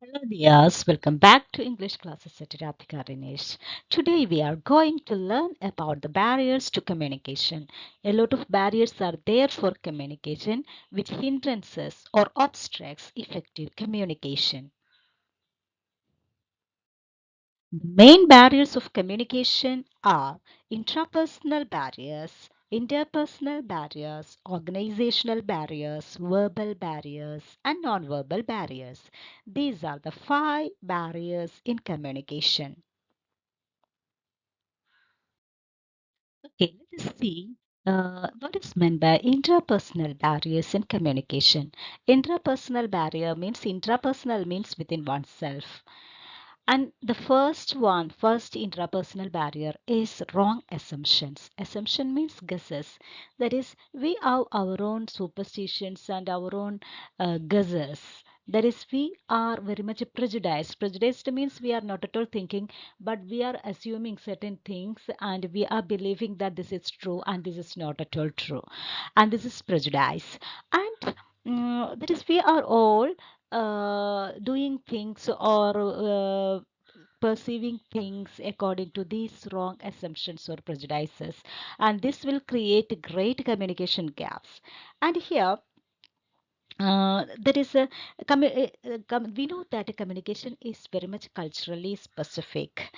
Hello, dears. Welcome back to English classes at Radhika Dinesh. Today, we are going to learn about the barriers to communication. A lot of barriers are there for communication, which hindrances or obstructs effective communication. The main barriers of communication are intrapersonal barriers, interpersonal barriers, organizational barriers, verbal barriers, and nonverbal barriers. These are the five barriers in communication. Okay, let us see what is meant by intrapersonal barriers in communication. Intrapersonal means within oneself. And the first intrapersonal barrier is wrong assumptions. Assumption means guesses. That is, we have our own superstitions and our own guesses. That is, we are very much prejudiced. Prejudiced means we are not at all thinking, but we are assuming certain things and we are believing that this is true and this is not at all true. And this is prejudice. And that is, we are all doing things or perceiving things according to these wrong assumptions or prejudices, and this will create great communication gaps. And here there is we know that communication is very much culturally specific,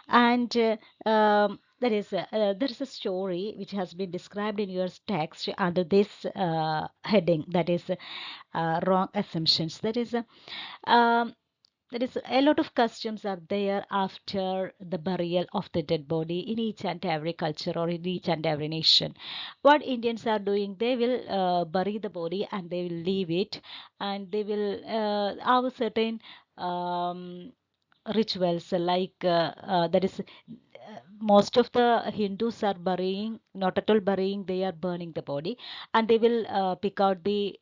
and there is a story which has been described in your text under this heading, that is wrong assumptions. There is a lot of customs are there after the burial of the dead body in each and every culture or in each and every nation. What Indians are doing, they will bury the body and they will leave it, and they will have certain um, rituals that is most of the Hindus are burying, not at all burying, they are burning the body, and they will pick out the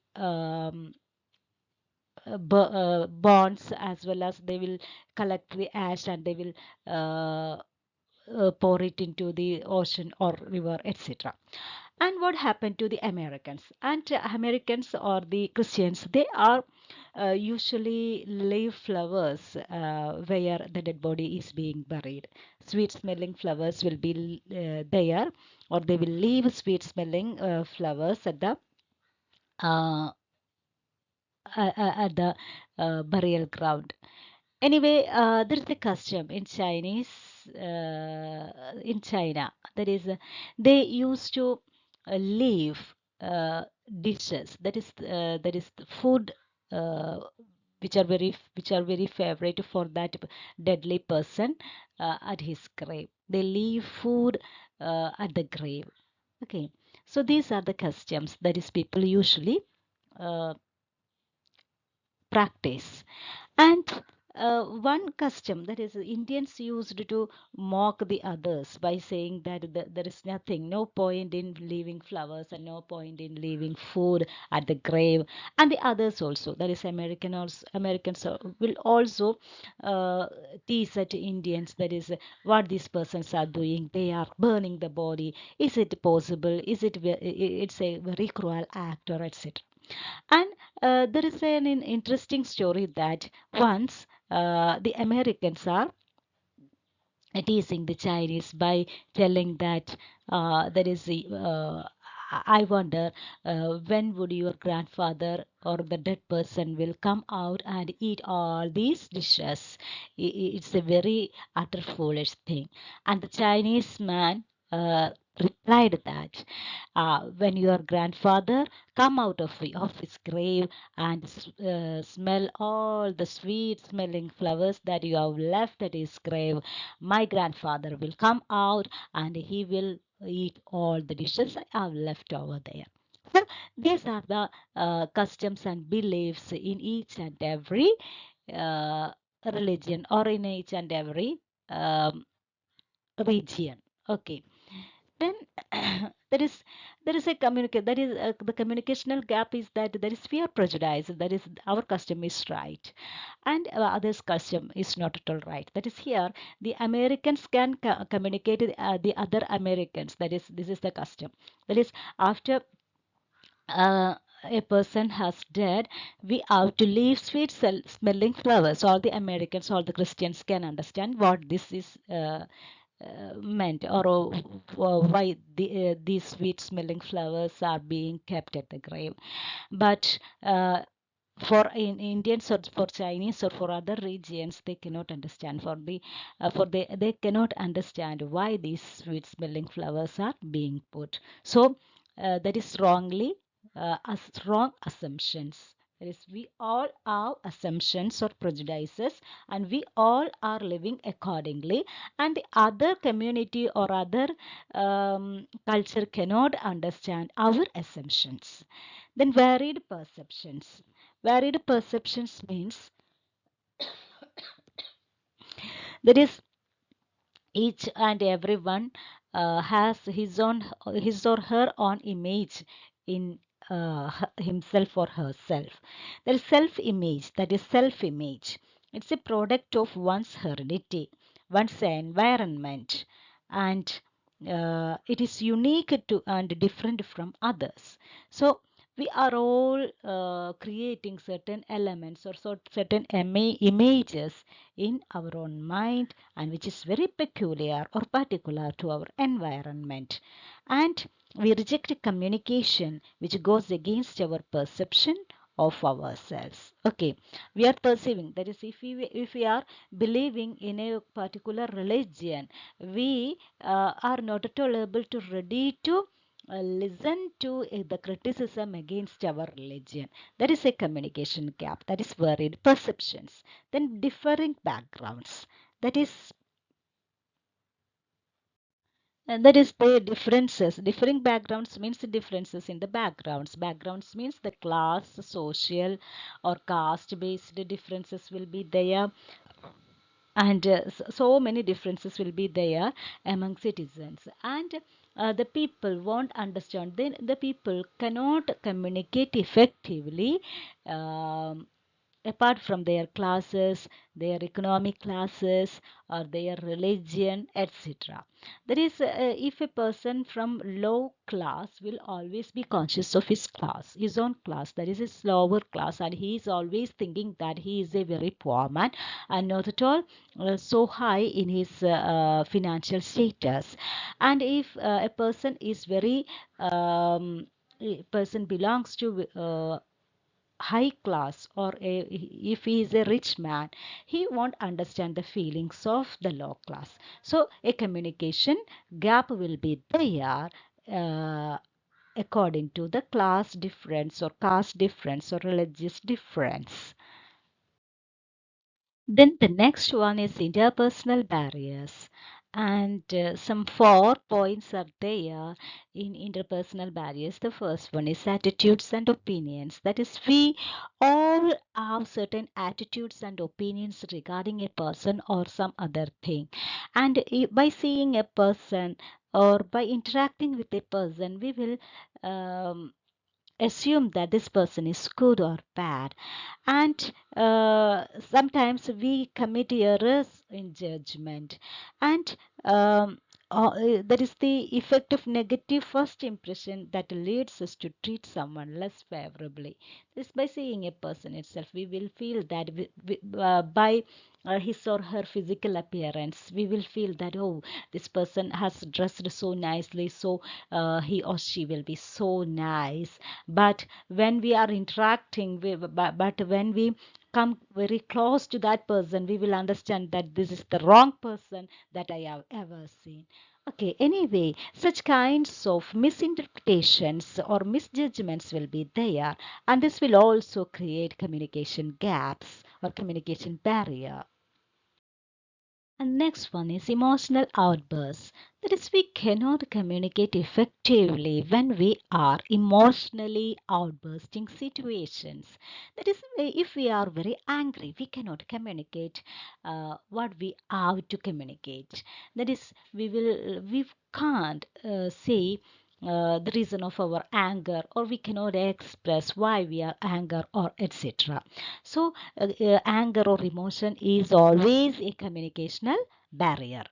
bonds, as well as they will collect the ash and they will pour it into the ocean or river, etc. And what happened to the Americans? And Americans or the Christians, they are usually leave flowers where the dead body is being buried. Sweet smelling flowers will be there, or they will leave sweet smelling flowers uh, at the burial ground. Anyway, there is a custom in in China. They used to leave uh, dishes. That is the food uh, which are very favorite for that deadly person at his grave. They leave food at the grave. Okay, so these are the customs that is people usually uh, practice. And one custom, that is Indians used to mock the others by saying that there is nothing, no point in leaving flowers and no point in leaving food at the grave. And the others also, that is Americans will also uh, tease at Indians, that is what these persons are doing. They are burning the body. Is it possible? It's a very cruel act, or etc. And there is an interesting story that once the Americans are teasing the Chinese by telling that there is I wonder when would your grandfather or the dead person will come out and eat all these dishes. It's a very utter foolish thing. And the Chinese man replied that when your grandfather come out of his grave and smell all the sweet smelling flowers that you have left at his grave, my grandfather will come out and he will eat all the dishes I have left over there. So these are the customs and beliefs in each and every uh, religion or in each and every um, region. Okay, then there is a communicate that is the communicational gap is that there is fear prejudice, that is our custom is right and others custom is not at all right. That is here the Americans can communicate with, the other Americans, that is this is the custom, that is after uh, a person has died, we have to leave sweet smelling flowers. All the Americans, all the Christians can understand what this is meant, or why these sweet smelling flowers are being kept at the grave. But for in Indians or for Chinese or for other regions, they cannot understand. They cannot understand why these sweet smelling flowers are being put. So that is as wrong assumptions. That is, we all have assumptions or prejudices, and we all are living accordingly. And the other community or other culture cannot understand our assumptions. Then varied perceptions. Varied perceptions means there is each and everyone has his or her own image in himself or herself. There is self image, that is self image. It's a product of one's heredity, one's environment, and it is unique to and different from others. So we are all creating certain elements or certain images in our own mind, and which is very peculiar or particular to our environment. And we reject communication which goes against our perception of ourselves. Okay, we are perceiving, that is, if we are believing in a particular religion, we are not at all able to ready to listen to the criticism against our religion. That is a communication gap. That is varied perceptions. Then differing backgrounds. That is that is the differences. Differing backgrounds means the differences in the backgrounds. Backgrounds means the class, social or caste based differences will be there, and so many differences will be there among citizens, and the people won't understand, then the people cannot communicate effectively, um, apart from their classes, their economic classes, or their religion, etc. That is, if a person from low class will always be conscious of his class, his own class, that is his lower class, and he is always thinking that he is a very poor man and not at all so high in his financial status. And if a person is very a person belongs to high class, or if he is a rich man, he won't understand the feelings of the low class. So a communication gap will be there uh, according to the class difference or caste difference or religious difference. Then the next one is interpersonal barriers. And some 4 points are there in interpersonal barriers. The first one is attitudes and opinions. That is, we all have certain attitudes and opinions regarding a person or some other thing. And by seeing a person or by interacting with a person, we will assume that this person is good or bad, and sometimes we commit errors in judgment, and that is the effect of negative first impression that leads us to treat someone less favorably. This, by seeing a person itself, we will feel that by his or her physical appearance, we will feel that, oh, this person has dressed so nicely, so he or she will be so nice. But when we are interacting with, but when we come very close to that person, we will understand that this is the wrong person that I have ever seen. Okay, anyway, such kinds of misinterpretations or misjudgments will be there, and this will also create communication gaps or communication barrier. And next one is emotional outbursts. That is, we cannot communicate effectively when we are emotionally outbursting situations. That is, if we are very angry, we cannot communicate what we have to communicate. That is, we can't say the reason of our anger, or we cannot express why we are angry, or etc. So anger or emotion is always a communicational barrier.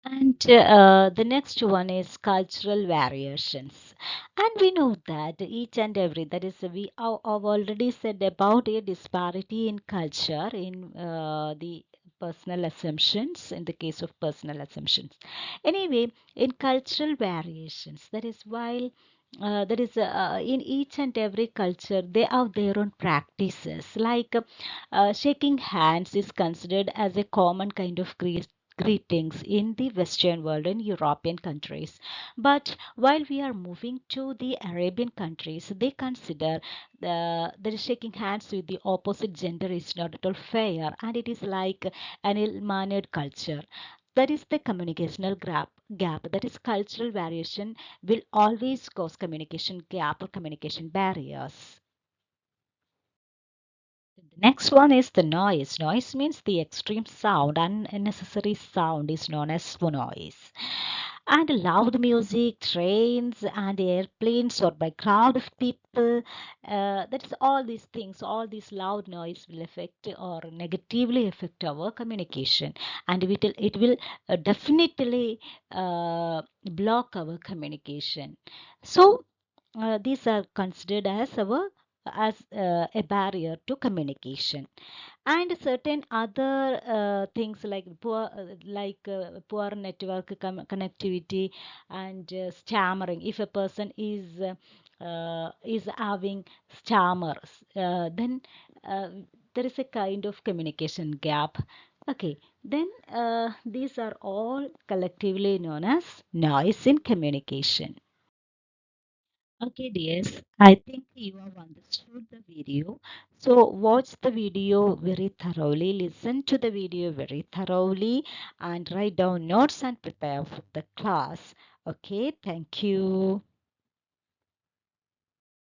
And the next one is cultural variations. And we know that each and every, that is, we have already said about a disparity in culture in the personal assumptions, in the case of personal assumptions. Anyway, in cultural variations, that is, while that is in each and every culture they have their own practices, like shaking hands is considered as a common kind of greetings in the Western world and European countries. But while we are moving to the Arabian countries, they consider the shaking hands with the opposite gender is not at all fair, and it is like an ill-mannered culture. That is the communicational gap. That is cultural variation will always cause communication gap or communication barriers. The next one is the noise. Noise means the extreme sound, unnecessary sound is known as noise. And loud music, trains and airplanes or by crowd of people, that's all these things, all these loud noise will affect or negatively affect our communication. And it will definitely block our communication. So these are considered as a barrier to communication. And certain other things like poor network connectivity and stammering. If a person is having stammers, then there is a kind of communication gap. Okay, then these are all collectively known as noise in communication. Okay, dears, I think you have understood the video. So watch the video very thoroughly, listen to the video very thoroughly, and write down notes and prepare for the class. Okay, thank you.